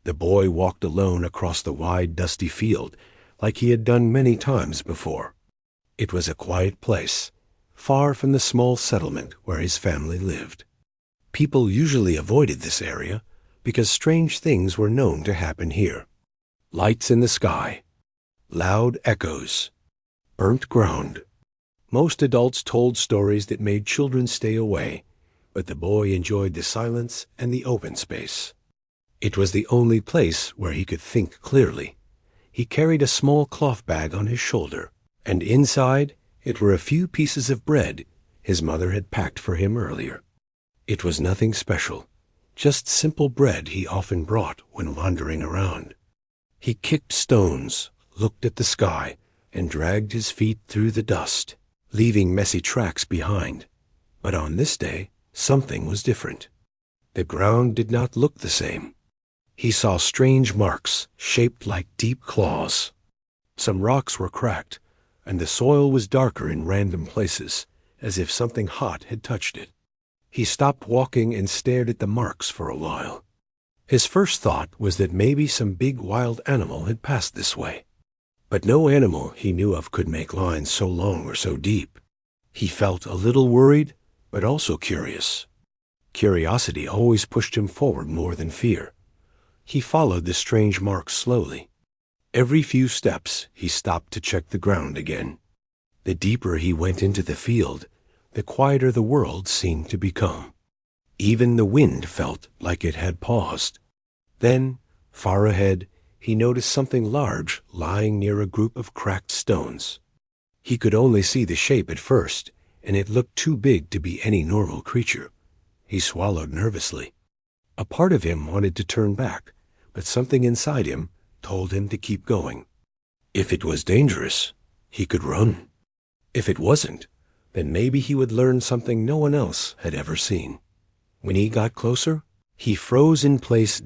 The boy walked alone across the wide, dusty field, like he had done many times before. It was a quiet place, far from the small settlement where his family lived. People usually avoided this area because strange things were known to happen here. Lights in the sky, loud echoes, burnt ground. Most adults told stories that made children stay away, but the boy enjoyed the silence and the open space. It was the only place where he could think clearly. He carried a small cloth bag on his shoulder, and inside it were a few pieces of bread his mother had packed for him earlier. It was nothing special, just simple bread he often brought when wandering around. He kicked stones, looked at the sky, and dragged his feet through the dust, leaving messy tracks behind. But on this day, something was different. The ground did not look the same. He saw strange marks shaped like deep claws. Some rocks were cracked, and the soil was darker in random places, as if something hot had touched it. He stopped walking and stared at the marks for a while. His first thought was that maybe some big wild animal had passed this way. But no animal he knew of could make lines so long or so deep. He felt a little worried, but also curious. Curiosity always pushed him forward more than fear. He followed the strange marks slowly. Every few steps he stopped to check the ground again. The deeper he went into the field, the quieter the world seemed to become. Even the wind felt like it had paused. Then, far ahead, he noticed something large lying near a group of cracked stones. He could only see the shape at first, and it looked too big to be any normal creature. He swallowed nervously. A part of him wanted to turn back, but something inside him told him to keep going. If it was dangerous, he could run. If it wasn't, then maybe he would learn something no one else had ever seen. When he got closer, he froze in place.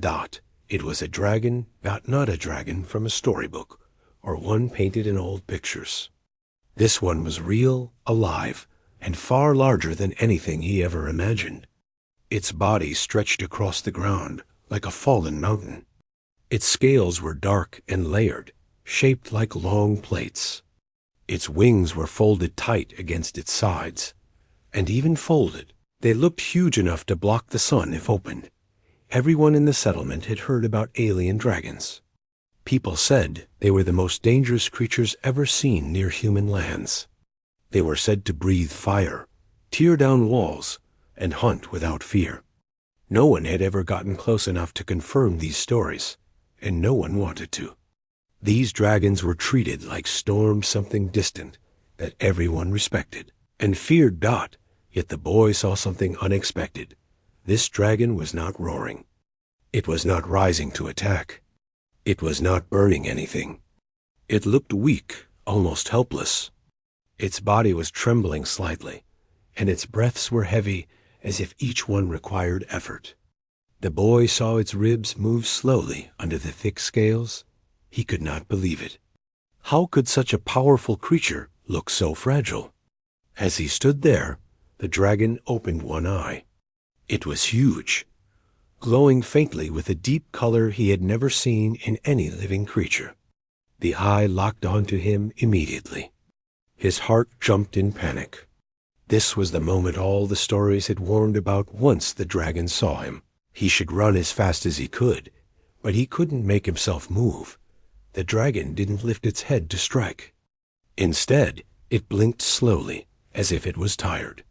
It was a dragon, but not a dragon from a storybook, or one painted in old pictures. This one was real, alive, and far larger than anything he ever imagined. Its body stretched across the ground like a fallen mountain. Its scales were dark and layered, shaped like long plates. Its wings were folded tight against its sides, and even folded, they looked huge enough to block the sun if opened. Everyone in the settlement had heard about alien dragons. People said they were the most dangerous creatures ever seen near human lands. They were said to breathe fire, tear down walls, and hunt without fear. No one had ever gotten close enough to confirm these stories, and no one wanted to. These dragons were treated like something distant that everyone respected and feared. Yet the boy saw something unexpected. This dragon was not roaring. It was not rising to attack. It was not burning anything. It looked weak, almost helpless. Its body was trembling slightly, and its breaths were heavy, as if each one required effort. The boy saw its ribs move slowly under the thick scales. He could not believe it. How could such a powerful creature look so fragile? As he stood there, the dragon opened one eye. It was huge, glowing faintly with a deep color he had never seen in any living creature. The eye locked onto him immediately. His heart jumped in panic. This was the moment all the stories had warned about. Once the dragon saw him. He should run as fast as he could, but he couldn't make himself move. The dragon didn't lift its head to strike. Instead, it blinked slowly, as if it was tired.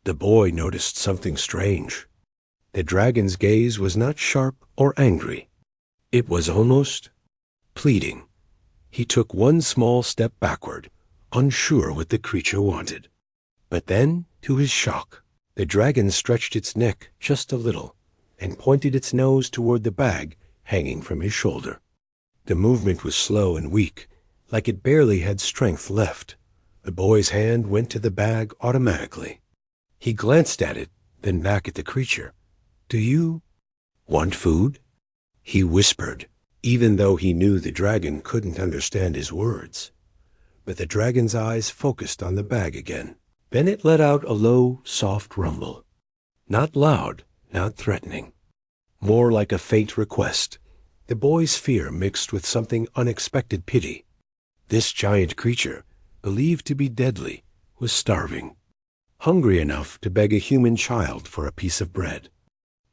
The boy noticed something strange. The dragon's gaze was not sharp or angry. It was almost pleading. He took one small step backward, unsure what the creature wanted. But then, to his shock, the dragon stretched its neck just a little and pointed its nose toward the bag hanging from his shoulder. The movement was slow and weak, like it barely had strength left. The boy's hand went to the bag automatically. He glanced at it, then back at the creature. "Do you want food?" he whispered, even though he knew the dragon couldn't understand his words. But the dragon's eyes focused on the bag again. Then it let out a low, soft rumble. Not loud, not threatening. More like a faint request, The boy's fear mixed with something unexpected pity. This giant creature, believed to be deadly, was starving, hungry enough to beg a human child for a piece of bread.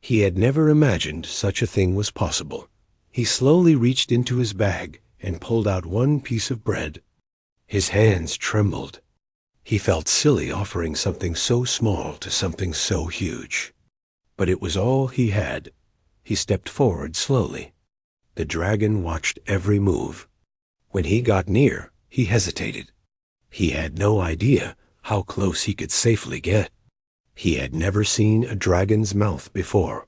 He had never imagined such a thing was possible. He slowly reached into his bag and pulled out one piece of bread. His hands trembled. He felt silly offering something so small to something so huge. But it was all he had. He stepped forward slowly. The dragon watched every move. When he got near, he hesitated. He had no idea how close he could safely get. He had never seen a dragon's mouth before.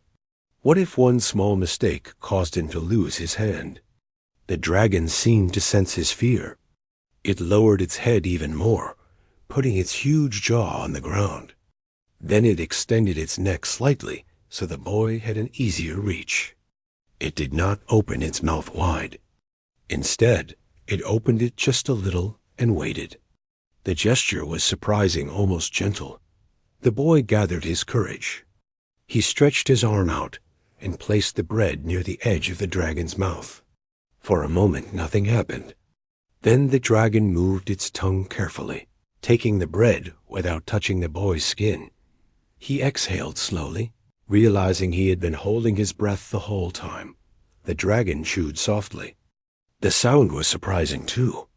What if one small mistake caused him to lose his hand? The dragon seemed to sense his fear. It lowered its head even more, putting its huge jaw on the ground. Then it extended its neck slightly so the boy had an easier reach. It did not open its mouth wide. Instead, it opened it just a little and waited. The gesture was surprising, almost gentle. The boy gathered his courage. He stretched his arm out and placed the bread near the edge of the dragon's mouth. For a moment, nothing happened. Then the dragon moved its tongue carefully, taking the bread without touching the boy's skin. He exhaled slowly, realizing he had been holding his breath the whole time. The dragon chewed softly. The sound was surprising, too.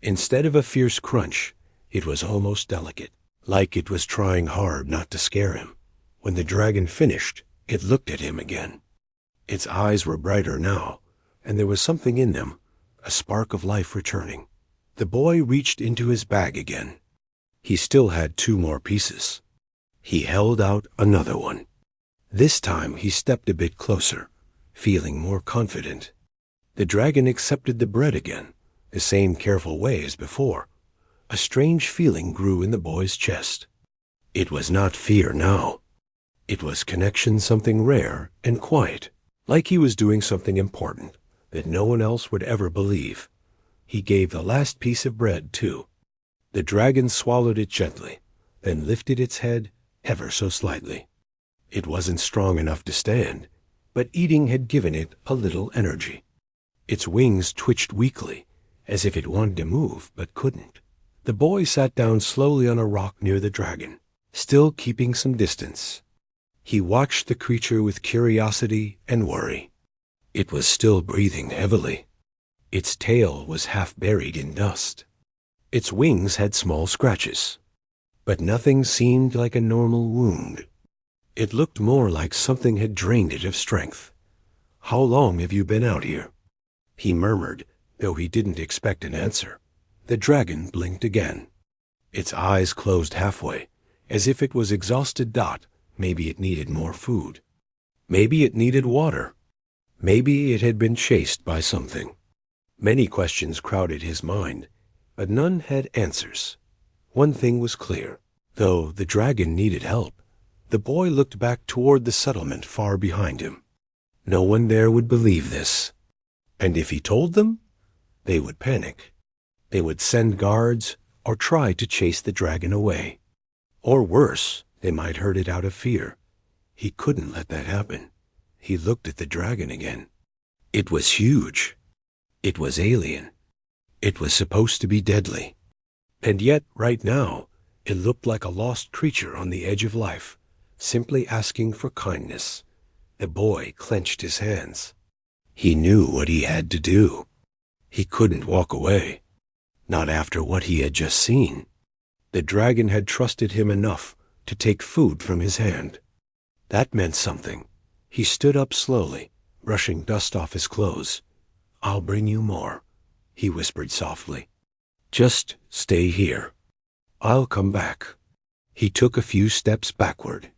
Instead of a fierce crunch, it was almost delicate, like it was trying hard not to scare him. When the dragon finished, it looked at him again. Its eyes were brighter now, and there was something in them, a spark of life returning. The boy reached into his bag again. He still had 2 more pieces. He held out another one. This time he stepped a bit closer, feeling more confident. The dragon accepted the bread again, the same careful way as before. A strange feeling grew in the boy's chest. It was not fear now. It was connection, something rare and quiet, like he was doing something important that no one else would ever believe. He gave the last piece of bread, too. The dragon swallowed it gently, then lifted its head ever so slightly. It wasn't strong enough to stand, but eating had given it a little energy. Its wings twitched weakly, as if it wanted to move but couldn't. The boy sat down slowly on a rock near the dragon, still keeping some distance. He watched the creature with curiosity and worry. It was still breathing heavily. Its tail was half buried in dust. Its wings had small scratches, but nothing seemed like a normal wound. It looked more like something had drained it of strength. "How long have you been out here?" he murmured, though he didn't expect an answer. The dragon blinked again. Its eyes closed halfway, as if it was exhausted. Maybe it needed more food. Maybe it needed water. Maybe it had been chased by something. Many questions crowded his mind, but none had answers. One thing was clear. Though the dragon needed help, the boy looked back toward the settlement far behind him. No one there would believe this. And if he told them, they would panic. They would send guards or try to chase the dragon away. Or worse, they might hurt it out of fear. He couldn't let that happen. He looked at the dragon again. It was huge. It was alien. It was supposed to be deadly. And yet, right now, it looked like a lost creature on the edge of life, simply asking for kindness. The boy clenched his hands. He knew what he had to do. He couldn't walk away. Not after what he had just seen. The dragon had trusted him enough to take food from his hand. That meant something. He stood up slowly, brushing dust off his clothes. "I'll bring you more," he whispered softly. "Just stay here. I'll come back." He took a few steps backward.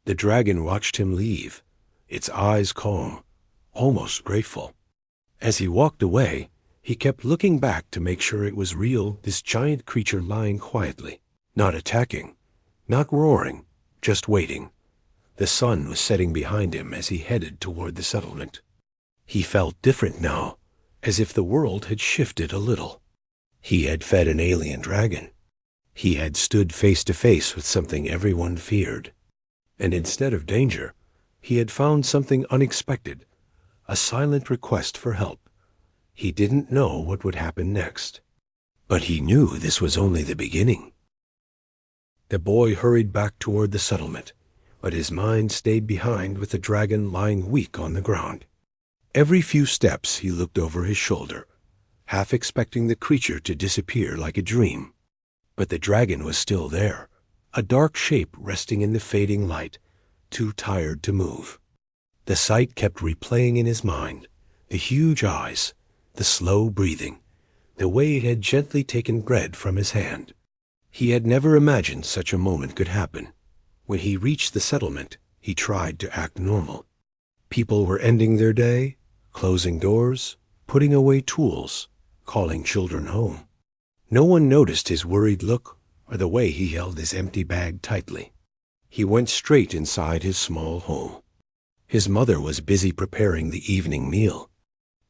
The dragon watched him leave, its eyes calm, almost grateful. As he walked away, he kept looking back to make sure it was real, this giant creature lying quietly, not attacking, not roaring, just waiting. The sun was setting behind him as he headed toward the settlement. He felt different now, as if the world had shifted a little. He had fed an alien dragon. He had stood face to face with something everyone feared. And instead of danger, he had found something unexpected, a silent request for help. He didn't know what would happen next, but he knew this was only the beginning. The boy hurried back toward the settlement, but his mind stayed behind with the dragon lying weak on the ground. Every few steps he looked over his shoulder, half expecting the creature to disappear like a dream. But the dragon was still there, a dark shape resting in the fading light, too tired to move. The sight kept replaying in his mind, the huge eyes, the slow breathing, the way it had gently taken bread from his hand. He had never imagined such a moment could happen. When he reached the settlement, he tried to act normal. People were ending their day, closing doors, putting away tools, calling children home. No one noticed his worried look or the way he held his empty bag tightly. He went straight inside his small home. His mother was busy preparing the evening meal.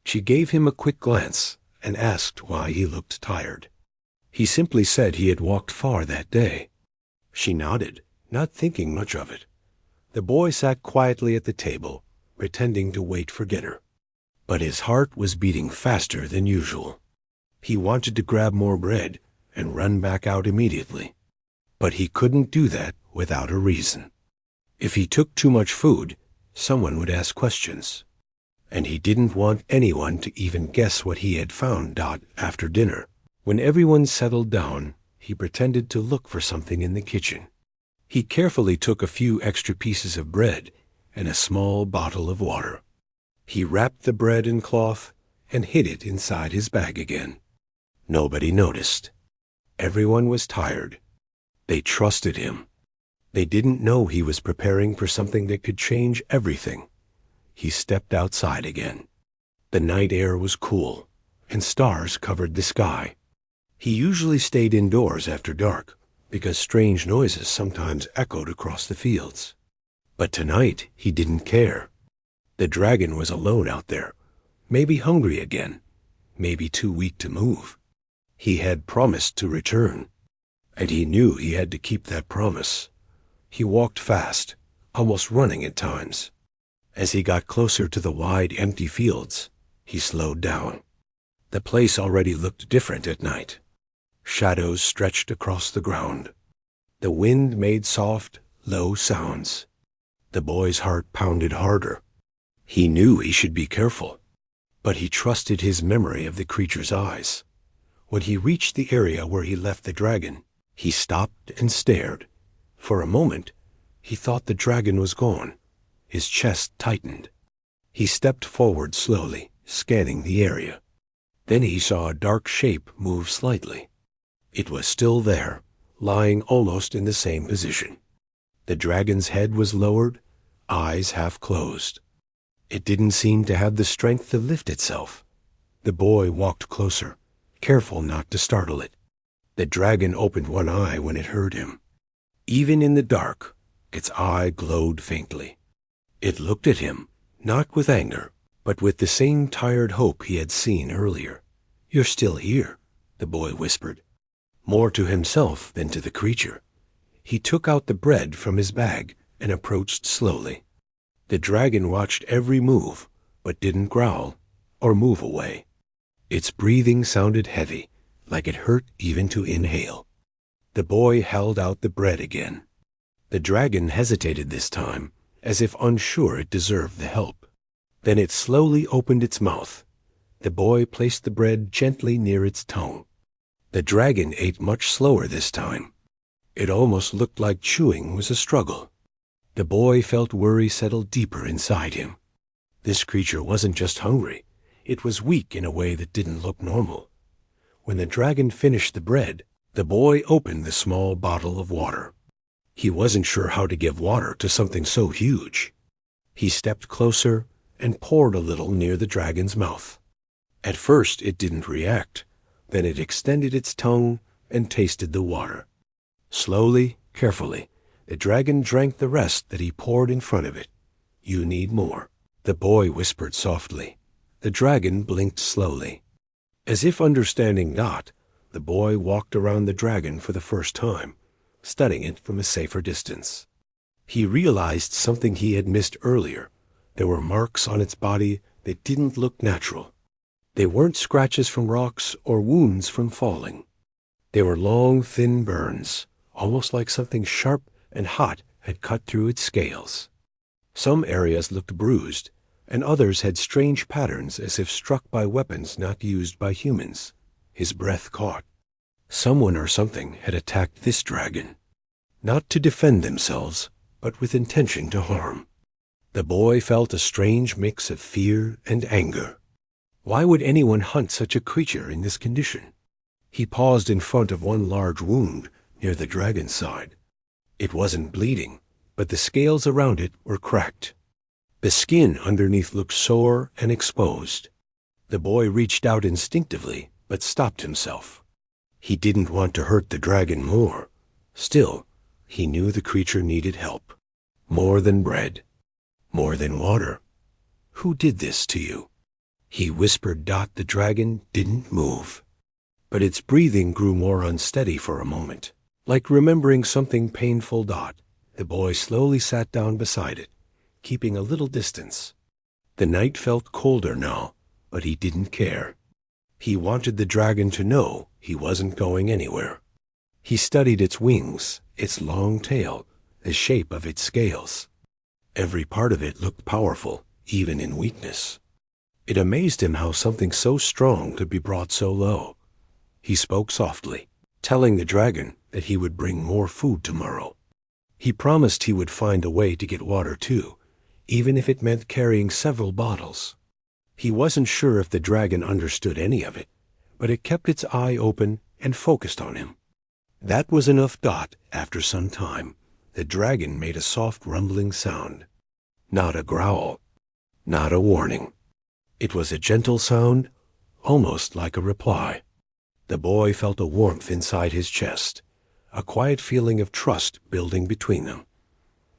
She gave him a quick glance and asked why he looked tired. He simply said he had walked far that day. She nodded, not thinking much of it. The boy sat quietly at the table, pretending to wait for dinner. But his heart was beating faster than usual. He wanted to grab more bread and run back out immediately. But he couldn't do that without a reason. If he took too much food, someone would ask questions. And he didn't want anyone to even guess what he had found after dinner. When everyone settled down, he pretended to look for something in the kitchen. He carefully took a few extra pieces of bread and a small bottle of water. He wrapped the bread in cloth and hid it inside his bag again. Nobody noticed. Everyone was tired. They trusted him. They didn't know he was preparing for something that could change everything. He stepped outside again. The night air was cool, and stars covered the sky. He usually stayed indoors after dark, because strange noises sometimes echoed across the fields. But tonight he didn't care. The dragon was alone out there, maybe hungry again, maybe too weak to move. He had promised to return, and he knew he had to keep that promise. He walked fast, almost running at times. As he got closer to the wide, empty fields, he slowed down. The place already looked different at night. Shadows stretched across the ground. The wind made soft, low sounds. The boy's heart pounded harder. He knew he should be careful, but he trusted his memory of the creature's eyes. When he reached the area where he left the dragon, he stopped and stared. For a moment, he thought the dragon was gone. His chest tightened. He stepped forward slowly, scanning the area. Then he saw a dark shape move slightly. It was still there, lying almost in the same position. The dragon's head was lowered, eyes half closed. It didn't seem to have the strength to lift itself. The boy walked closer, careful not to startle it. The dragon opened one eye when it heard him. Even in the dark, its eye glowed faintly. It looked at him, not with anger, but with the same tired hope he had seen earlier. "You're still here," the boy whispered, more to himself than to the creature. He took out the bread from his bag and approached slowly. The dragon watched every move, but didn't growl or move away. Its breathing sounded heavy, like it hurt even to inhale. The boy held out the bread again. The dragon hesitated this time, as if unsure it deserved the help. Then it slowly opened its mouth. The boy placed the bread gently near its tongue. The dragon ate much slower this time. It almost looked like chewing was a struggle. The boy felt worry settle deeper inside him. This creature wasn't just hungry. It was weak in a way that didn't look normal. When the dragon finished the bread, the boy opened the small bottle of water. He wasn't sure how to give water to something so huge. He stepped closer and poured a little near the dragon's mouth. At first it didn't react. Then it extended its tongue and tasted the water. Slowly, carefully, the dragon drank the rest that he poured in front of it. "You need more," the boy whispered softly. The dragon blinked slowly. As if understanding not, the boy walked around the dragon for the first time, studying it from a safer distance. He realized something he had missed earlier. There were marks on its body They didn't look natural. They weren't scratches from rocks or wounds from falling. They were long, thin burns, almost like something sharp and hot had cut through its scales. Some areas looked bruised, and others had strange patterns as if struck by weapons not used by humans. His breath caught. Someone or something had attacked this dragon, not to defend themselves, but with intention to harm. The boy felt a strange mix of fear and anger. Why would anyone hunt such a creature in this condition? He paused in front of one large wound near the dragon's side. It wasn't bleeding, but the scales around it were cracked. The skin underneath looked sore and exposed. The boy reached out instinctively, but stopped himself. He didn't want to hurt the dragon more. Still, he knew the creature needed help. More than bread. More than water. Who did this to you? He whispered. The dragon didn't move, but its breathing grew more unsteady for a moment. Like remembering something painful. The boy slowly sat down beside it, keeping a little distance. The night felt colder now, but he didn't care. He wanted the dragon to know he wasn't going anywhere. He studied its wings, its long tail, the shape of its scales. Every part of it looked powerful, even in weakness. It amazed him how something so strong could be brought so low. He spoke softly, telling the dragon that he would bring more food tomorrow. He promised he would find a way to get water too, even if it meant carrying several bottles. He wasn't sure if the dragon understood any of it, but it kept its eye open and focused on him. That was enough. After some time, the dragon made a soft rumbling sound. Not a growl, not a warning. It was a gentle sound, almost like a reply. The boy felt a warmth inside his chest, a quiet feeling of trust building between them.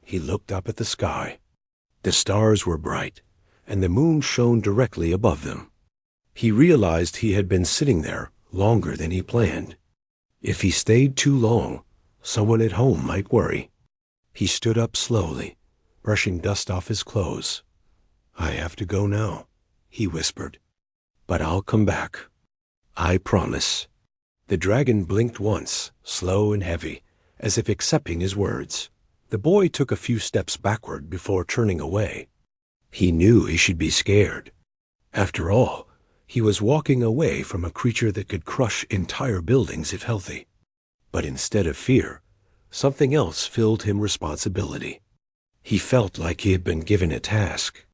He looked up at the sky. The stars were bright, and the moon shone directly above them. He realized he had been sitting there longer than he planned. If he stayed too long, someone at home might worry. He stood up slowly, brushing dust off his clothes. "I have to go now," he whispered. "But I'll come back. I promise." The dragon blinked once, slow and heavy, as if accepting his words. The boy took a few steps backward before turning away. He knew he should be scared. After all, he was walking away from a creature that could crush entire buildings if healthy. But instead of fear, something else filled him responsibility. He felt like he had been given a task,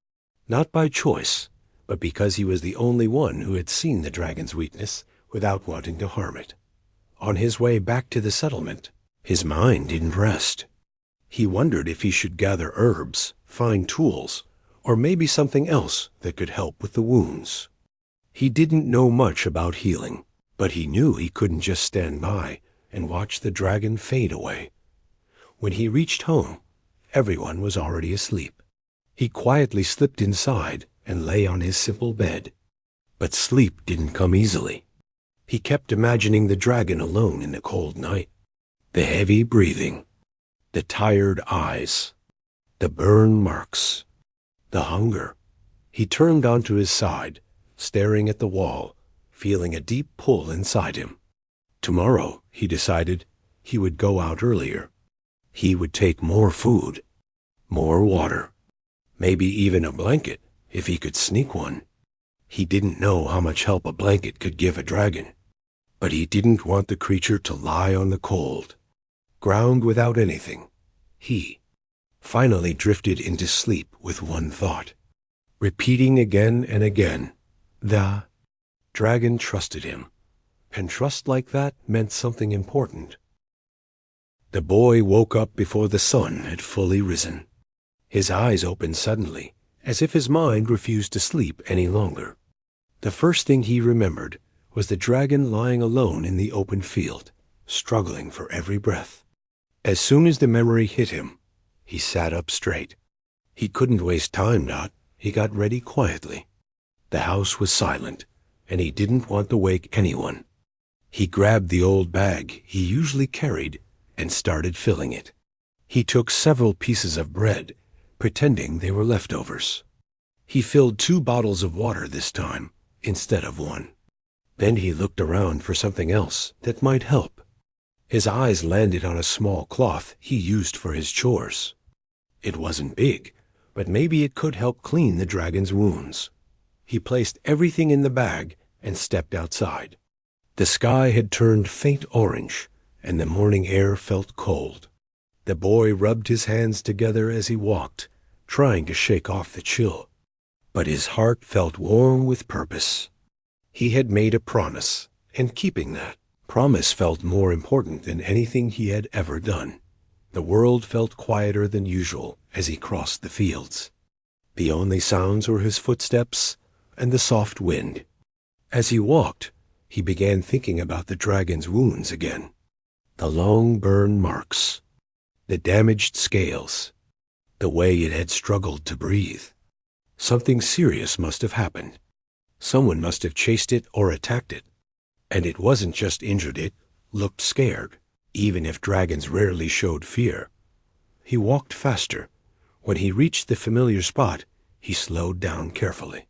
not by choice, but because he was the only one who had seen the dragon's weakness without wanting to harm it. On his way back to the settlement, his mind didn't rest. He wondered if he should gather herbs, find tools, or maybe something else that could help with the wounds. He didn't know much about healing, but he knew he couldn't just stand by and watch the dragon fade away. When he reached home, everyone was already asleep. He quietly slipped inside and lay on his simple bed. But sleep didn't come easily. He kept imagining the dragon alone in the cold night. The heavy breathing, the tired eyes, the burn marks, the hunger. He turned onto his side, staring at the wall, feeling a deep pull inside him. Tomorrow, he decided, he would go out earlier. He would take more food, more water, maybe even a blanket if he could sneak one. He didn't know how much help a blanket could give a dragon, but he didn't want the creature to lie on the cold, ground without anything. He finally drifted into sleep with one thought, repeating again and again, the dragon trusted him, and trust like that meant something important. The boy woke up before the sun had fully risen. His eyes opened suddenly, as if his mind refused to sleep any longer. The first thing he remembered was the dragon lying alone in the open field, struggling for every breath. As soon as the memory hit him, he sat up straight. He couldn't waste time. He got ready quietly. The house was silent, and he didn't want to wake anyone. He grabbed the old bag he usually carried and started filling it. He took several pieces of bread, pretending they were leftovers. He filled 2 bottles of water this time, instead of 1. Then he looked around for something else that might help. His eyes landed on a small cloth he used for his chores. It wasn't big, but maybe it could help clean the dragon's wounds. He placed everything in the bag and stepped outside. The sky had turned faint orange, and the morning air felt cold. The boy rubbed his hands together as he walked, trying to shake off the chill. But his heart felt warm with purpose. He had made a promise, and keeping that promise felt more important than anything he had ever done. The world felt quieter than usual as he crossed the fields. The only sounds were his footsteps and the soft wind. As he walked, he began thinking about the dragon's wounds again. The long burn marks, the damaged scales, the way it had struggled to breathe. Something serious must have happened. Someone must have chased it or attacked it. And it wasn't just injured, it looked scared, even if dragons rarely showed fear. He walked faster. When he reached the familiar spot, he slowed down carefully.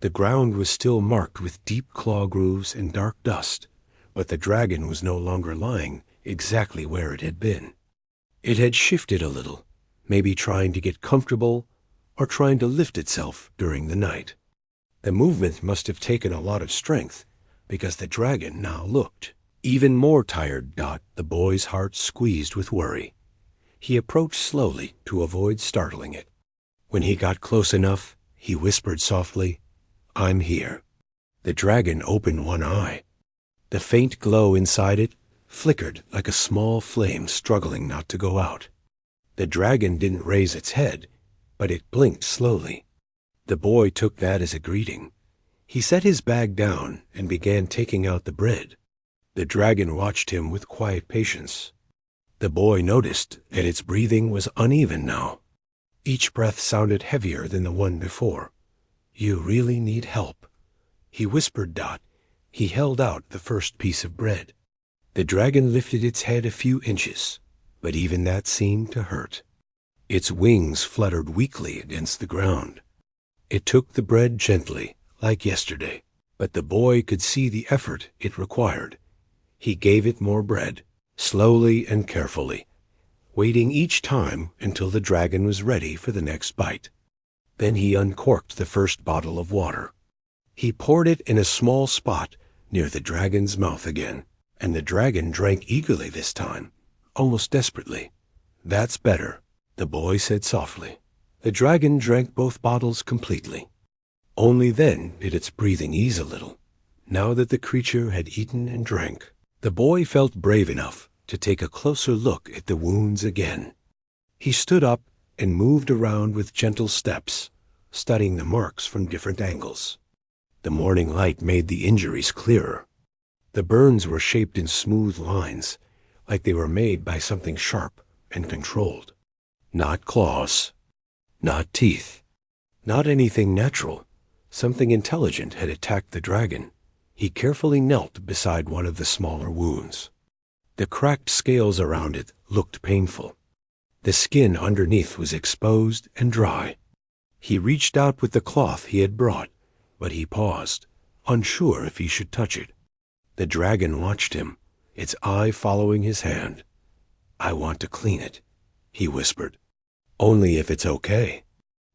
The ground was still marked with deep claw grooves and dark dust, but the dragon was no longer lying exactly where it had been. It had shifted a little, maybe trying to get comfortable or trying to lift itself during the night. The movement must have taken a lot of strength, because the dragon now looked even more tired. The boy's heart squeezed with worry. He approached slowly to avoid startling it. When he got close enough, he whispered softly, "I'm here." The dragon opened one eye. The faint glow inside it flickered like a small flame struggling not to go out. The dragon didn't raise its head, but it blinked slowly. The boy took that as a greeting. He set his bag down and began taking out the bread. The dragon watched him with quiet patience. The boy noticed that its breathing was uneven now. Each breath sounded heavier than the one before. "You really need help," he whispered. He held out the first piece of bread. The dragon lifted its head a few inches, but even that seemed to hurt. Its wings fluttered weakly against the ground. It took the bread gently, like yesterday, but the boy could see the effort it required. He gave it more bread, slowly and carefully, waiting each time until the dragon was ready for the next bite. Then he uncorked the first bottle of water. He poured it in a small spot near the dragon's mouth again, and the dragon drank eagerly this time, almost desperately. "That's better," the boy said softly. The dragon drank both bottles completely. Only then did its breathing ease a little. Now that the creature had eaten and drank, the boy felt brave enough to take a closer look at the wounds again. He stood up and moved around with gentle steps, studying the marks from different angles. The morning light made the injuries clearer. The burns were shaped in smooth lines, like they were made by something sharp and controlled. Not claws, not teeth, not anything natural. Something intelligent had attacked the dragon. He carefully knelt beside one of the smaller wounds. The cracked scales around it looked painful. The skin underneath was exposed and dry. He reached out with the cloth he had brought, but he paused, unsure if he should touch it. The dragon watched him, its eye following his hand. "I want to clean it," he whispered. "Only if it's okay."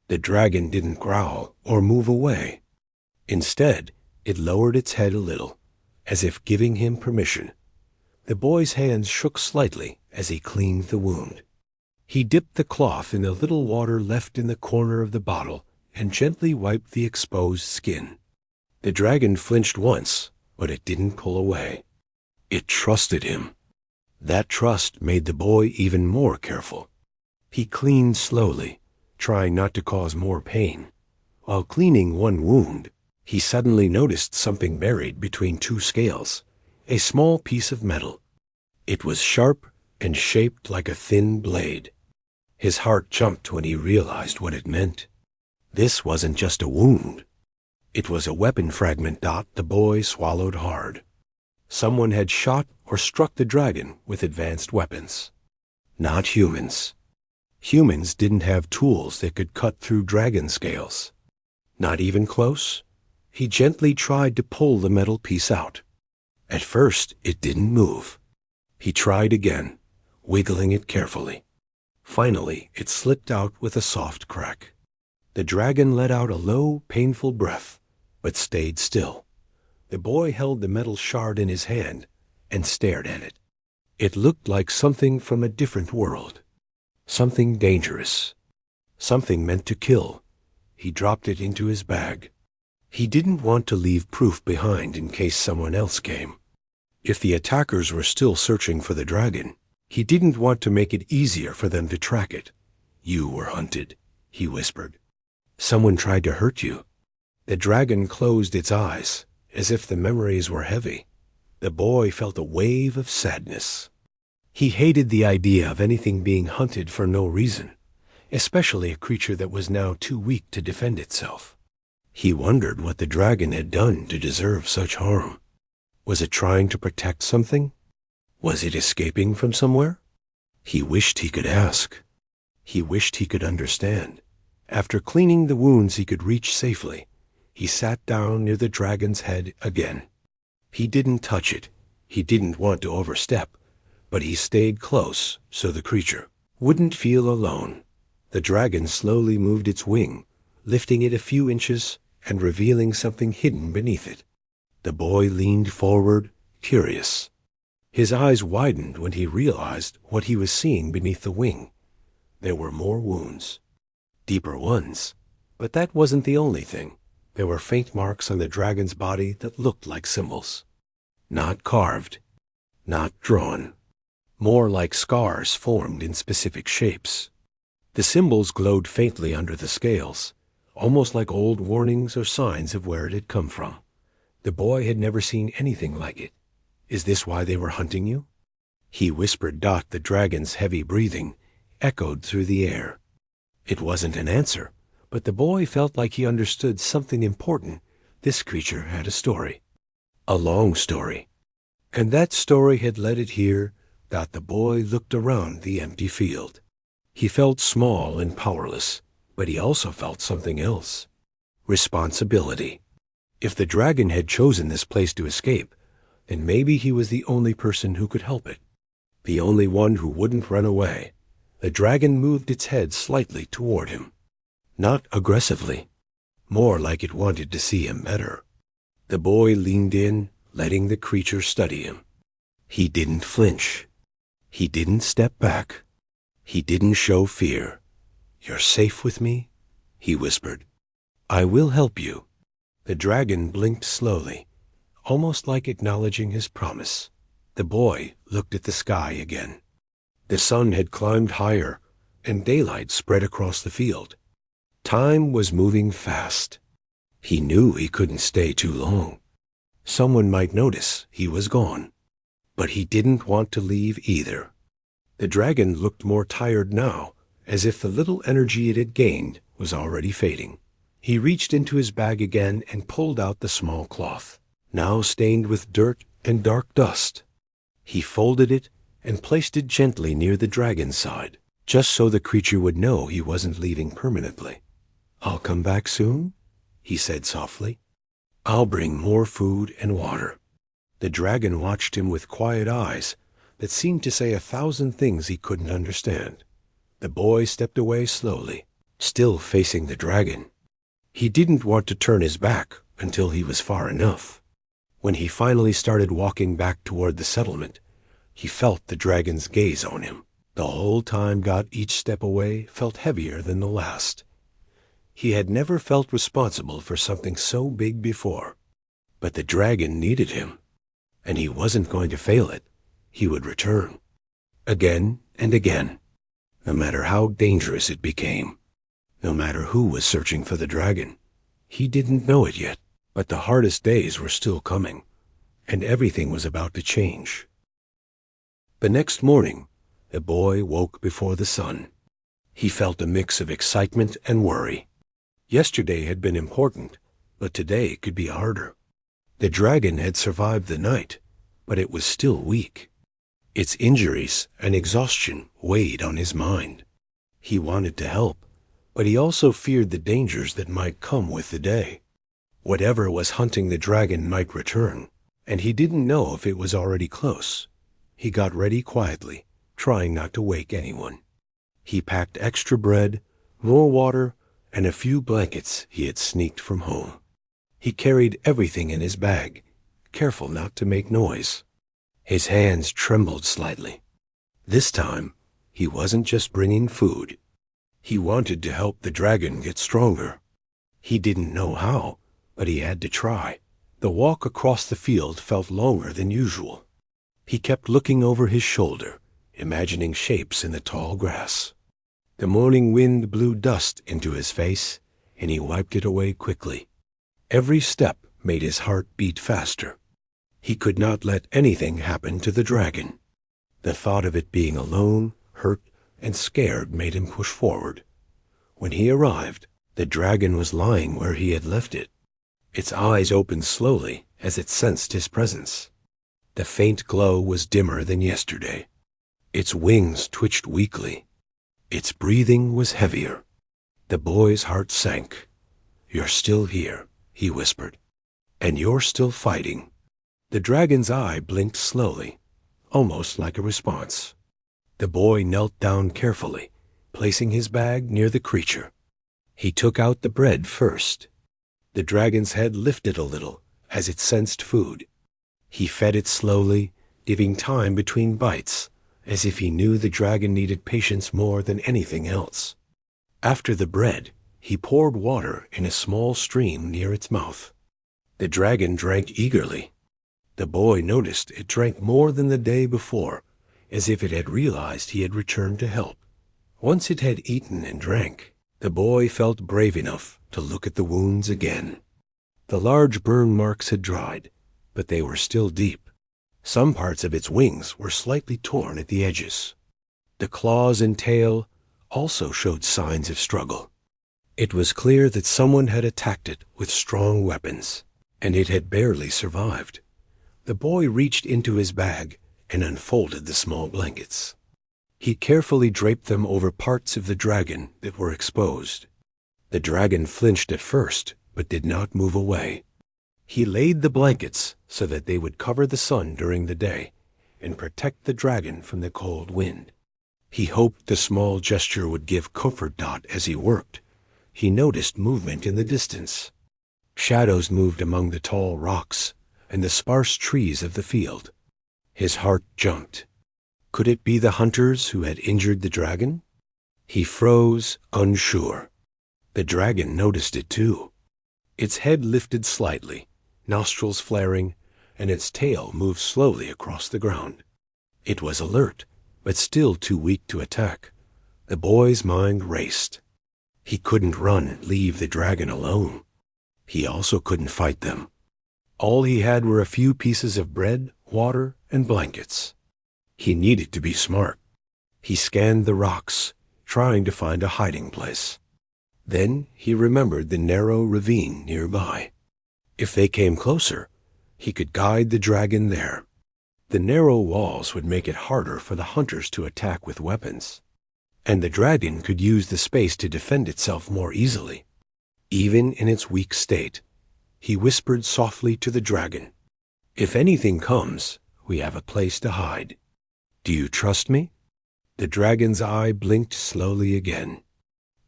The dragon didn't growl or move away. Instead, it lowered its head a little, as if giving him permission. The boy's hands shook slightly as he cleaned the wound. He dipped the cloth in the little water left in the corner of the bottle and gently wiped the exposed skin. The dragon flinched once, but it didn't pull away. It trusted him. That trust made the boy even more careful. He cleaned slowly, trying not to cause more pain. While cleaning one wound, he suddenly noticed something buried between 2 scales, a small piece of metal. It was sharp and shaped like a thin blade. His heart jumped when he realized what it meant. This wasn't just a wound. It was a weapon fragment. The boy swallowed hard. Someone had shot or struck the dragon with advanced weapons. Not humans. Humans didn't have tools that could cut through dragon scales. Not even close? He gently tried to pull the metal piece out. At first, it didn't move. He tried again, wiggling it carefully. Finally, it slipped out with a soft crack. The dragon let out a low, painful breath, but stayed still. The boy held the metal shard in his hand and stared at it. It looked like something from a different world. Something dangerous. Something meant to kill. He dropped it into his bag. He didn't want to leave proof behind in case someone else came. If the attackers were still searching for the dragon, he didn't want to make it easier for them to track it. "You were hunted," he whispered. "Someone tried to hurt you." The dragon closed its eyes, as if the memories were heavy. The boy felt a wave of sadness. He hated the idea of anything being hunted for no reason, especially a creature that was now too weak to defend itself. He wondered what the dragon had done to deserve such harm. Was it trying to protect something? Was it escaping from somewhere? He wished he could ask. He wished he could understand. After cleaning the wounds he could reach safely, he sat down near the dragon's head again. He didn't touch it. He didn't want to overstep, but he stayed close so the creature wouldn't feel alone. The dragon slowly moved its wing, lifting it a few inches and revealing something hidden beneath it. The boy leaned forward, curious. His eyes widened when he realized what he was seeing beneath the wing. There were more wounds. Deeper ones. But that wasn't the only thing. There were faint marks on the dragon's body that looked like symbols. Not carved. Not drawn. More like scars formed in specific shapes. The symbols glowed faintly under the scales, almost like old warnings or signs of where it had come from. The boy had never seen anything like it. "Is this why they were hunting you?" He whispered. The dragon's heavy breathing echoed through the air. It wasn't an answer, but the boy felt like he understood something important. This creature had a story. A long story. And that story had led it here. The boy looked around the empty field. He felt small and powerless, but he also felt something else. Responsibility. If the dragon had chosen this place to escape, then maybe he was the only person who could help it. The only one who wouldn't run away. The dragon moved its head slightly toward him. Not aggressively. More like it wanted to see him better. The boy leaned in, letting the creature study him. He didn't flinch. He didn't step back. He didn't show fear. "You're safe with me?" he whispered. "I will help you." The dragon blinked slowly, almost like acknowledging his promise. The boy looked at the sky again. The sun had climbed higher, and daylight spread across the field. Time was moving fast. He knew he couldn't stay too long. Someone might notice he was gone. But he didn't want to leave either. The dragon looked more tired now, as if the little energy it had gained was already fading. He reached into his bag again and pulled out the small cloth, now stained with dirt and dark dust. He folded it and placed it gently near the dragon's side, just so the creature would know he wasn't leaving permanently. "I'll come back soon," he said softly. "I'll bring more food and water." The dragon watched him with quiet eyes that seemed to say 1,000 things he couldn't understand. The boy stepped away slowly, still facing the dragon. He didn't want to turn his back until he was far enough. When he finally started walking back toward the settlement, he felt the dragon's gaze on him. The whole time each step away felt heavier than the last. He had never felt responsible for something so big before. But the dragon needed him, and he wasn't going to fail it. He would return. Again and again, no matter how dangerous it became. No matter who was searching for the dragon. He didn't know it yet, but the hardest days were still coming, and everything was about to change. The next morning, the boy woke before the sun. He felt a mix of excitement and worry. Yesterday had been important, but today could be harder. The dragon had survived the night, but it was still weak. Its injuries and exhaustion weighed on his mind. He wanted to help, But he also feared the dangers that might come with the day. Whatever was hunting the dragon might return, and he didn't know if it was already close. He got ready quietly, trying not to wake anyone. He packed extra bread, more water, and a few blankets he had sneaked from home. He carried everything in his bag, careful not to make noise. His hands trembled slightly. This time, he wasn't just bringing food. He wanted to help the dragon get stronger. He didn't know how, but he had to try. The walk across the field felt longer than usual. He kept looking over his shoulder, imagining shapes in the tall grass. The morning wind blew dust into his face, and he wiped it away quickly. Every step made his heart beat faster. He could not let anything happen to the dragon. The thought of it being alone, hurt, and scared made him push forward. When he arrived, the dragon was lying where he had left it. Its eyes opened slowly as it sensed his presence. The faint glow was dimmer than yesterday. Its wings twitched weakly. Its breathing was heavier. The boy's heart sank. "You're still here," he whispered. "And you're still fighting." The dragon's eye blinked slowly, almost like a response. The boy knelt down carefully, placing his bag near the creature. He took out the bread first. The dragon's head lifted a little as it sensed food. He fed it slowly, giving time between bites, as if he knew the dragon needed patience more than anything else. After the bread, he poured water in a small stream near its mouth. The dragon drank eagerly. The boy noticed it drank more than the day before, as if it had realized he had returned to help. Once it had eaten and drank, the boy felt brave enough to look at the wounds again. The large burn marks had dried, but they were still deep. Some parts of its wings were slightly torn at the edges. The claws and tail also showed signs of struggle. It was clear that someone had attacked it with strong weapons, and it had barely survived. The boy reached into his bag and unfolded the small blankets. He carefully draped them over parts of the dragon that were exposed. The dragon flinched at first, but did not move away. He laid the blankets so that they would cover the sun during the day and protect the dragon from the cold wind. He hoped the small gesture would give comfort. As he worked, he noticed movement in the distance. Shadows moved among the tall rocks and the sparse trees of the field. His heart jumped. Could it be the hunters who had injured the dragon? He froze, unsure. The dragon noticed it too. Its head lifted slightly, nostrils flaring, and its tail moved slowly across the ground. It was alert, but still too weak to attack. The boy's mind raced. He couldn't run and leave the dragon alone. He also couldn't fight them. All he had were a few pieces of bread, water, and blankets. He needed to be smart. He scanned the rocks, trying to find a hiding place. Then he remembered the narrow ravine nearby. If they came closer, he could guide the dragon there. The narrow walls would make it harder for the hunters to attack with weapons, and the dragon could use the space to defend itself more easily. Even in its weak state, he whispered softly to the dragon, "If anything comes, we have a place to hide. Do you trust me?" The dragon's eye blinked slowly again.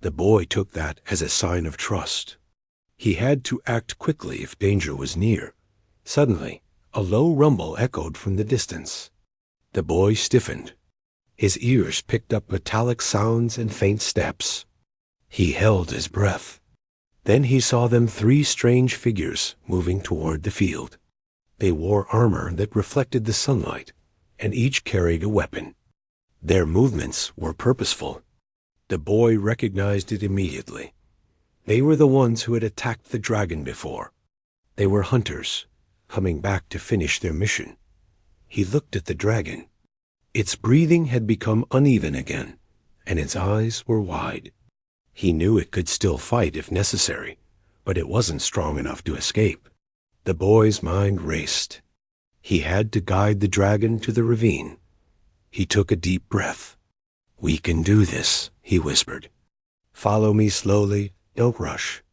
The boy took that as a sign of trust. He had to act quickly if danger was near. Suddenly, a low rumble echoed from the distance. The boy stiffened. His ears picked up metallic sounds and faint steps. He held his breath. Then he saw them 3 strange figures moving toward the field. They wore armor that reflected the sunlight, and each carried a weapon. Their movements were purposeful. The boy recognized it immediately. They were the ones who had attacked the dragon before. They were hunters, coming back to finish their mission. He looked at the dragon. Its breathing had become uneven again, and its eyes were wide. He knew it could still fight if necessary, but it wasn't strong enough to escape. The boy's mind raced. He had to guide the dragon to the ravine. He took a deep breath. "We can do this," he whispered. Follow me slowly, don't rush.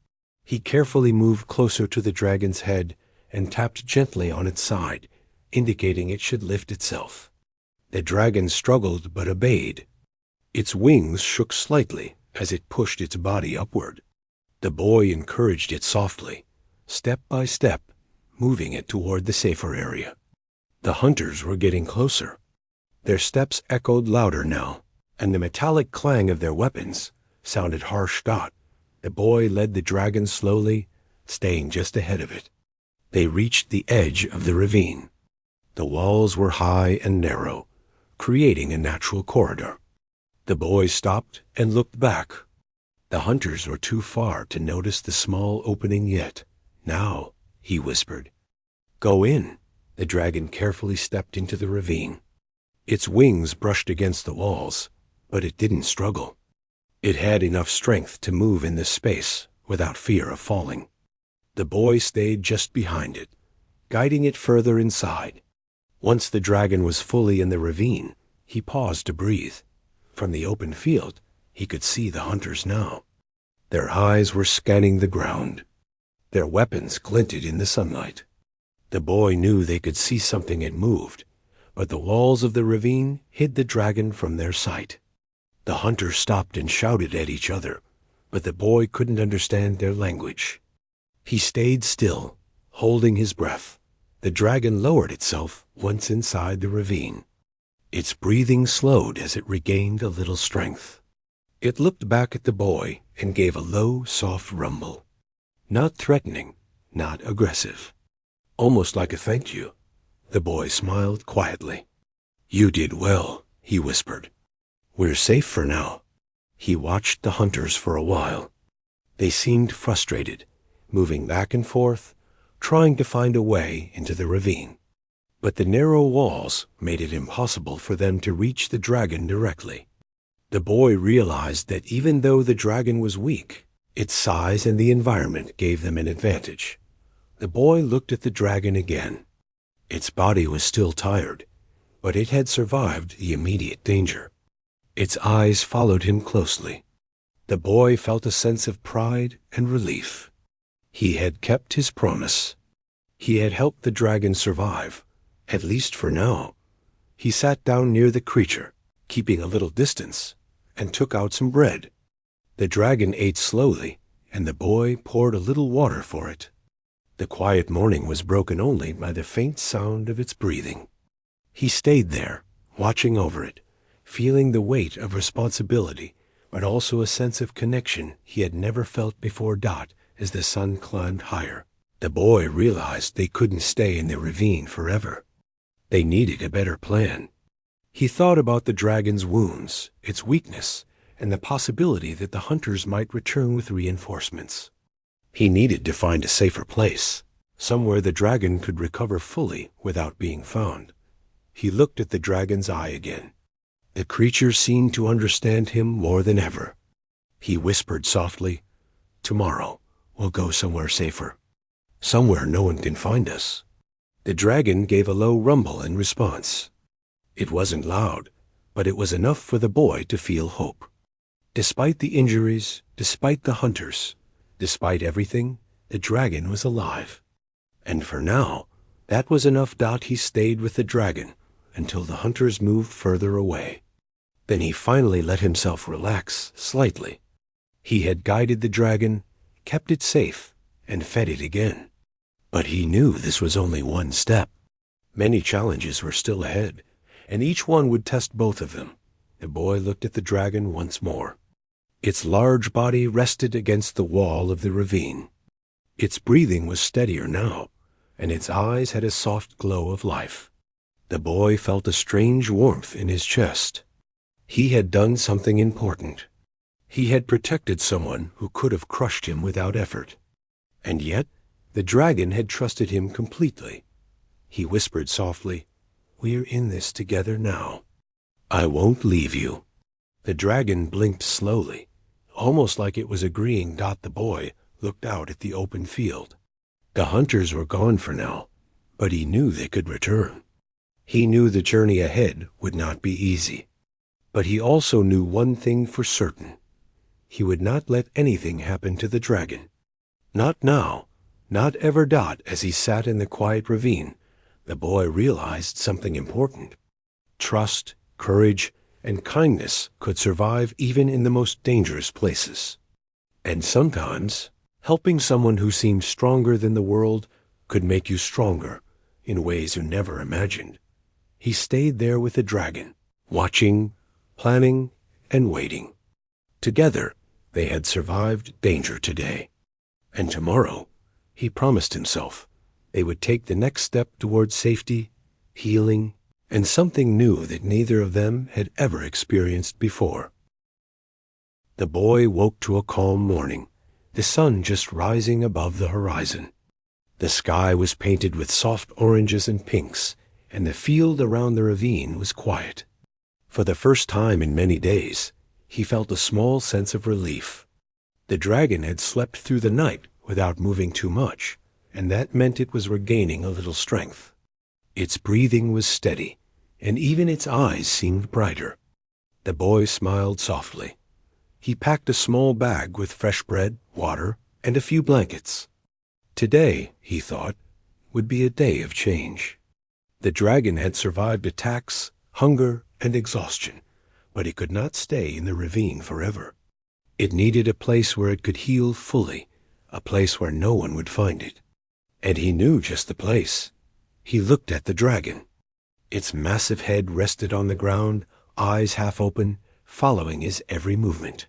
He carefully moved closer to the dragon's head and tapped gently on its side, indicating it should lift itself. The dragon struggled but obeyed. Its wings shook slightly as it pushed its body upward. The boy encouraged it softly, step by step, moving it toward the safer area. The hunters were getting closer. Their steps echoed louder now, and the metallic clang of their weapons sounded harsh. The boy led the dragon slowly, staying just ahead of it. They reached the edge of the ravine. The walls were high and narrow, creating a natural corridor. The boy stopped and looked back. The hunters were too far to notice the small opening yet. Now, he whispered. Go in. The dragon carefully stepped into the ravine. Its wings brushed against the walls, but it didn't struggle. It had enough strength to move in this space without fear of falling. The boy stayed just behind it, guiding it further inside. Once the dragon was fully in the ravine, he paused to breathe. From the open field, he could see the hunters now. Their eyes were scanning the ground. Their weapons glinted in the sunlight. The boy knew they could see something had moved, but the walls of the ravine hid the dragon from their sight. The hunters stopped and shouted at each other, but the boy couldn't understand their language. He stayed still, holding his breath. The dragon lowered itself once inside the ravine. Its breathing slowed as it regained a little strength. It looked back at the boy and gave a low, soft rumble. Not threatening, not aggressive. Almost like a thank you. The boy smiled quietly. You did well, he whispered. We're safe for now. He watched the hunters for a while. They seemed frustrated, moving back and forth, trying to find a way into the ravine. But the narrow walls made it impossible for them to reach the dragon directly. The boy realized that even though the dragon was weak, its size and the environment gave them an advantage. The boy looked at the dragon again. Its body was still tired, but it had survived the immediate danger. Its eyes followed him closely. The boy felt a sense of pride and relief. He had kept his promise. He had helped the dragon survive, at least for now. He sat down near the creature, keeping a little distance, and took out some bread. The dragon ate slowly, and the boy poured a little water for it. The quiet morning was broken only by the faint sound of its breathing. He stayed there, watching over it, feeling the weight of responsibility, but also a sense of connection he had never felt before. As the sun climbed higher, the boy realized they couldn't stay in the ravine forever. They needed a better plan. He thought about the dragon's wounds, its weakness, and the possibility that the hunters might return with reinforcements. He needed to find a safer place, somewhere the dragon could recover fully without being found. He looked at the dragon's eye again. The creature seemed to understand him more than ever. He whispered softly, Tomorrow, we'll go somewhere safer. Somewhere no one can find us. The dragon gave a low rumble in response. It wasn't loud, but it was enough for the boy to feel hope. Despite the injuries, despite the hunters, despite everything, the dragon was alive. And for now, that was enough. He stayed with the dragon until the hunters moved further away. Then he finally let himself relax slightly. He had guided the dragon, kept it safe, and fed it again. But he knew this was only one step. Many challenges were still ahead, and each one would test both of them. The boy looked at the dragon once more. Its large body rested against the wall of the ravine. Its breathing was steadier now, and its eyes had a soft glow of life. The boy felt a strange warmth in his chest. He had done something important. He had protected someone who could have crushed him without effort. And yet, the dragon had trusted him completely. He whispered softly, We're in this together now. I won't leave you. The dragon blinked slowly, almost like it was agreeing. The boy looked out at the open field. The hunters were gone for now, but he knew they could return. He knew the journey ahead would not be easy. But he also knew one thing for certain. he would not let anything happen to the dragon. Not now, not ever. As he sat in the quiet ravine, the boy realized something important. Trust, courage, and kindness could survive even in the most dangerous places. And sometimes, helping someone who seemed stronger than the world could make you stronger in ways you never imagined. He stayed there with the dragon, watching, planning, and waiting. Together, they had survived danger today. And tomorrow, he promised himself, they would take the next step towards safety, healing, and something new that neither of them had ever experienced before. The boy woke to a calm morning, the sun just rising above the horizon. The sky was painted with soft oranges and pinks, and the field around the ravine was quiet. For the first time in many days, he felt a small sense of relief. The dragon had slept through the night without moving too much, and that meant it was regaining a little strength. Its breathing was steady, and even its eyes seemed brighter. The boy smiled softly. He packed a small bag with fresh bread, water, and a few blankets. Today, he thought, would be a day of change. The dragon had survived attacks, hunger, and exhaustion, but it could not stay in the ravine forever. It needed a place where it could heal fully, a place where no one would find it. And he knew just the place. He looked at the dragon. Its massive head rested on the ground, eyes half open, following his every movement.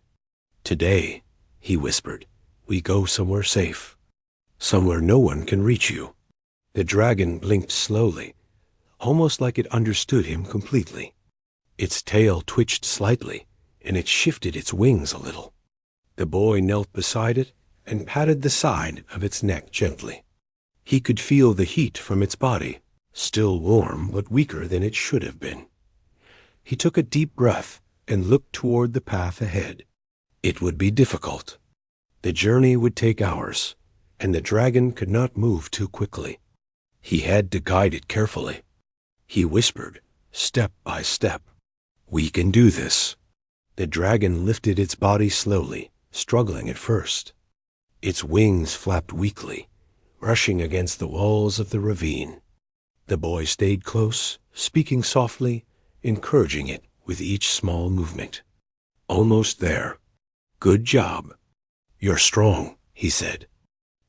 "Today," he whispered, "we go somewhere safe. Somewhere no one can reach you." The dragon blinked slowly, almost like it understood him completely. Its tail twitched slightly, and it shifted its wings a little. The boy knelt beside it and patted the side of its neck gently. He could feel the heat from its body, still warm but weaker than it should have been. He took a deep breath and looked toward the path ahead. It would be difficult. The journey would take hours, and the dragon could not move too quickly. He had to guide it carefully. He whispered, step by step, "We can do this." The dragon lifted its body slowly, struggling at first. Its wings flapped weakly, brushing against the walls of the ravine. The boy stayed close, speaking softly, encouraging it with each small movement. "Almost there. Good job. You're strong," he said.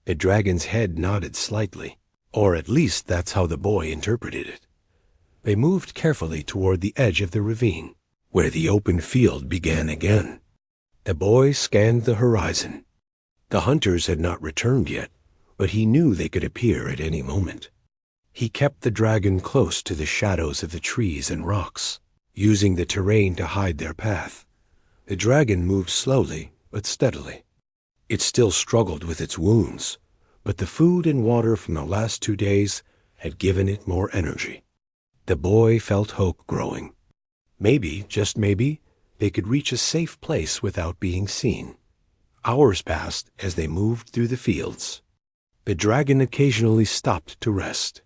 The dragon's head nodded slightly, or at least that's how the boy interpreted it. They moved carefully toward the edge of the ravine, where the open field began again. The boy scanned the horizon. The hunters had not returned yet, but he knew they could appear at any moment. He kept the dragon close to the shadows of the trees and rocks, using the terrain to hide their path. The dragon moved slowly but steadily. It still struggled with its wounds, but the food and water from the last 2 days had given it more energy. The boy felt hope growing. Maybe, just maybe, they could reach a safe place without being seen. Hours passed as they moved through the fields. The dragon occasionally stopped to rest.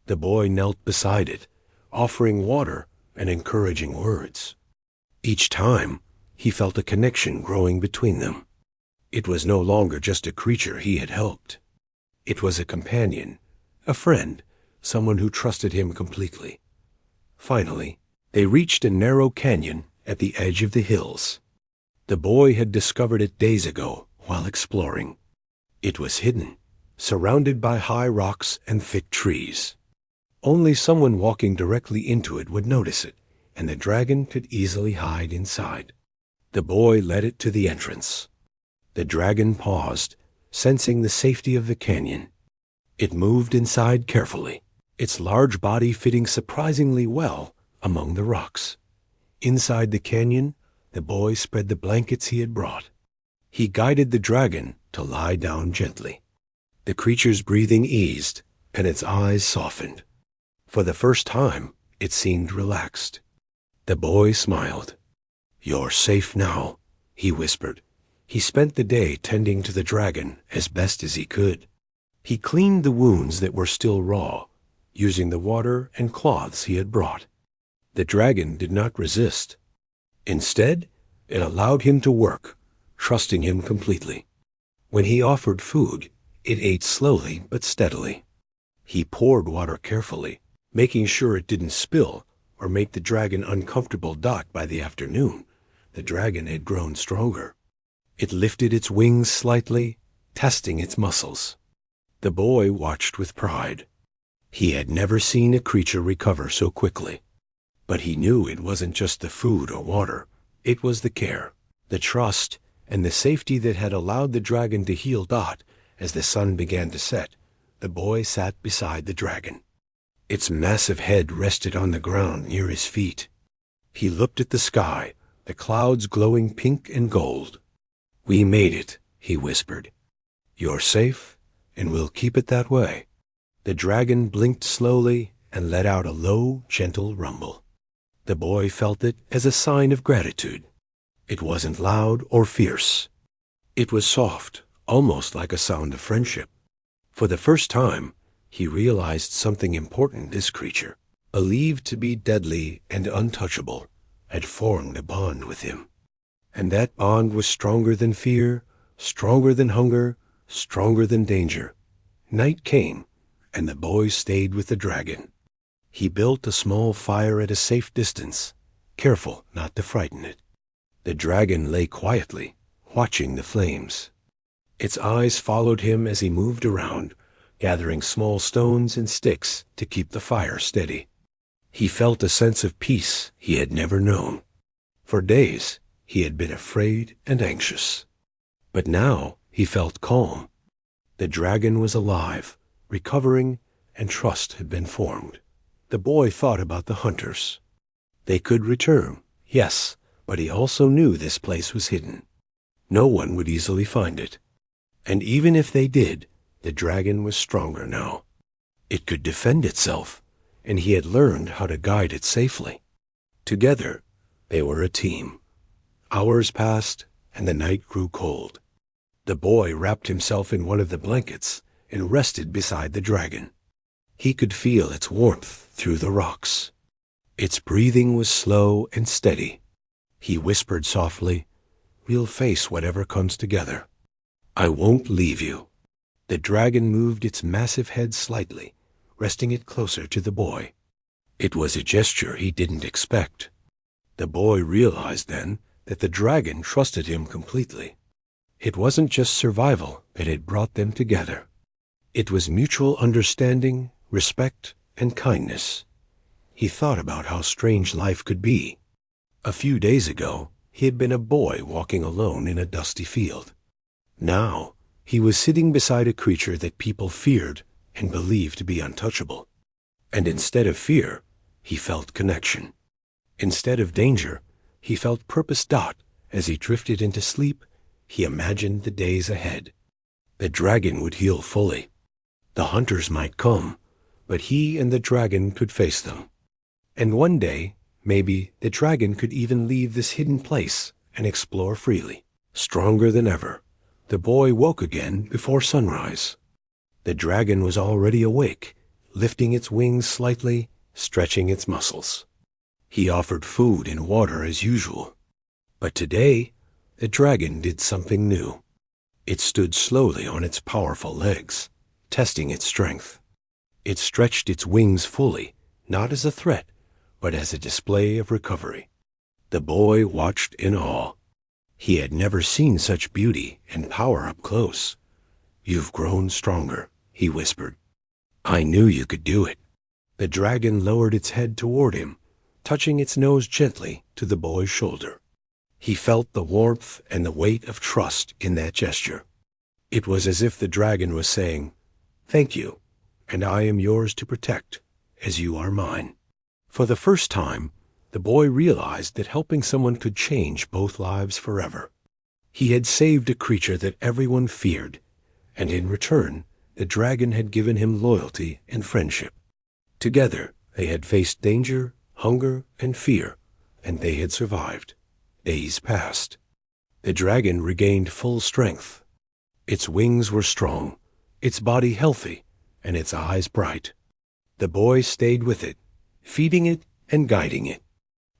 The boy knelt beside it, offering water and encouraging words. Each time, he felt a connection growing between them. It was no longer just a creature he had helped. It was a companion, a friend, someone who trusted him completely. Finally, they reached a narrow canyon at the edge of the hills. The boy had discovered it days ago while exploring. It was hidden, surrounded by high rocks and thick trees. Only someone walking directly into it would notice it, and the dragon could easily hide inside. The boy led it to the entrance. The dragon paused, sensing the safety of the canyon. It moved inside carefully, its large body fitting surprisingly well among the rocks. Inside the canyon, the boy spread the blankets he had brought. He guided the dragon to lie down gently. The creature's breathing eased, and its eyes softened. For the first time, it seemed relaxed. The boy smiled. "You're safe now," he whispered. He spent the day tending to the dragon as best as he could. He cleaned the wounds that were still raw, using the water and cloths he had brought. The dragon did not resist. Instead, it allowed him to work, trusting him completely. When he offered food, it ate slowly but steadily. He poured water carefully, making sure it didn't spill or make the dragon uncomfortable. By the afternoon, the dragon had grown stronger. It lifted its wings slightly, testing its muscles. The boy watched with pride. He had never seen a creature recover so quickly. But he knew it wasn't just the food or water. It was the care, the trust, and the safety that had allowed the dragon to heal. As the sun began to set, the boy sat beside the dragon. Its massive head rested on the ground near his feet. He looked at the sky, the clouds glowing pink and gold. "We made it," he whispered. "You're safe, and we'll keep it that way." The dragon blinked slowly and let out a low, gentle rumble. The boy felt it as a sign of gratitude. It wasn't loud or fierce. It was soft, almost like a sound of friendship. For the first time, he realized something important. This creature, believed to be deadly and untouchable, had formed a bond with him. And that bond was stronger than fear, stronger than hunger, stronger than danger. Night came, and the boy stayed with the dragon. He built a small fire at a safe distance, careful not to frighten it. The dragon lay quietly, watching the flames. Its eyes followed him as he moved around, gathering small stones and sticks to keep the fire steady. He felt a sense of peace he had never known. For days, he had been afraid and anxious. But now he felt calm. The dragon was alive, recovering, and trust had been formed. The boy thought about the hunters. They could return, yes, but he also knew this place was hidden. No one would easily find it. And even if they did, the dragon was stronger now. It could defend itself, and he had learned how to guide it safely. Together, they were a team. Hours passed, and the night grew cold. The boy wrapped himself in one of the blankets and rested beside the dragon. He could feel its warmth through the rocks. Its breathing was slow and steady. He whispered softly, "We'll face whatever comes together. I won't leave you." The dragon moved its massive head slightly, resting it closer to the boy. It was a gesture he didn't expect. The boy realized then that the dragon trusted him completely. It wasn't just survival that had brought them together. It was mutual understanding, respect, and kindness. He thought about how strange life could be. A few days ago, he had been a boy walking alone in a dusty field. Now, he was sitting beside a creature that people feared and believed to be untouchable. And instead of fear, he felt connection. Instead of danger, he felt purpose. As he drifted into sleep, he imagined the days ahead. The dragon would heal fully. The hunters might come, but he and the dragon could face them. And one day, maybe the dragon could even leave this hidden place and explore freely. Stronger than ever, the boy woke again before sunrise. The dragon was already awake, lifting its wings slightly, stretching its muscles. He offered food and water as usual. But today, the dragon did something new. It stood slowly on its powerful legs, testing its strength. It stretched its wings fully, not as a threat, but as a display of recovery. The boy watched in awe. He had never seen such beauty and power up close. "You've grown stronger," he whispered. "I knew you could do it." The dragon lowered its head toward him, touching its nose gently to the boy's shoulder. He felt the warmth and the weight of trust in that gesture. It was as if the dragon was saying, "Thank you, and I am yours to protect, as you are mine." For the first time, the boy realized that helping someone could change both lives forever. He had saved a creature that everyone feared, and in return, the dragon had given him loyalty and friendship. Together, they had faced danger, hunger, and fear, and they had survived. Days passed. The dragon regained full strength. Its wings were strong, its body healthy, and its eyes bright. The boy stayed with it, feeding it and guiding it.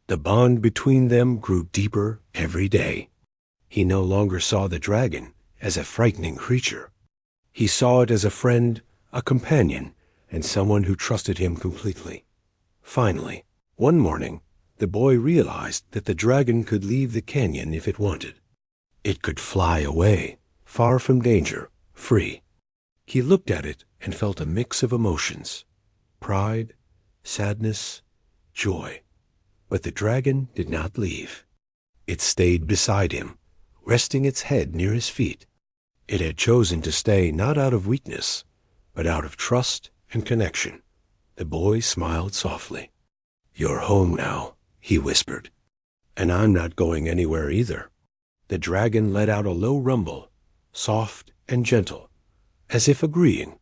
The bond between them grew deeper every day. He no longer saw the dragon as a frightening creature. He saw it as a friend, a companion, and someone who trusted him completely. Finally, one morning, the boy realized that the dragon could leave the canyon if it wanted. It could fly away, far from danger, free. He looked at it and felt a mix of emotions: pride, sadness, joy. But the dragon did not leave. It stayed beside him, resting its head near his feet. It had chosen to stay not out of weakness, but out of trust and connection. The boy smiled softly. "You're home now," he whispered. "And I'm not going anywhere either." The dragon let out a low rumble, soft and gentle, as if agreeing.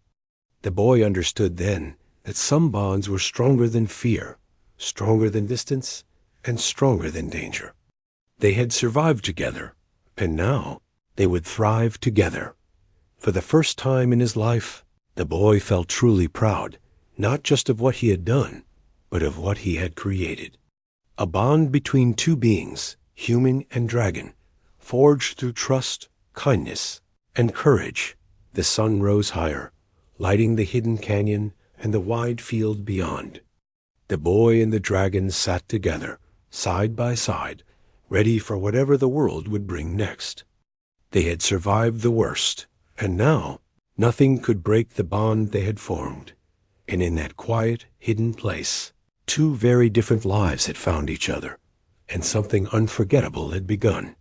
The boy understood then that some bonds were stronger than fear, stronger than distance, and stronger than danger. They had survived together, and now they would thrive together. For the first time in his life, the boy felt truly proud, not just of what he had done, but of what he had created. A bond between two beings, human and dragon, forged through trust, kindness, and courage. The sun rose higher, lighting the hidden canyon and the wide field beyond. The boy and the dragon sat together, side by side, ready for whatever the world would bring next. They had survived the worst, and now nothing could break the bond they had formed. And in that quiet, hidden place, two very different lives had found each other, and something unforgettable had begun.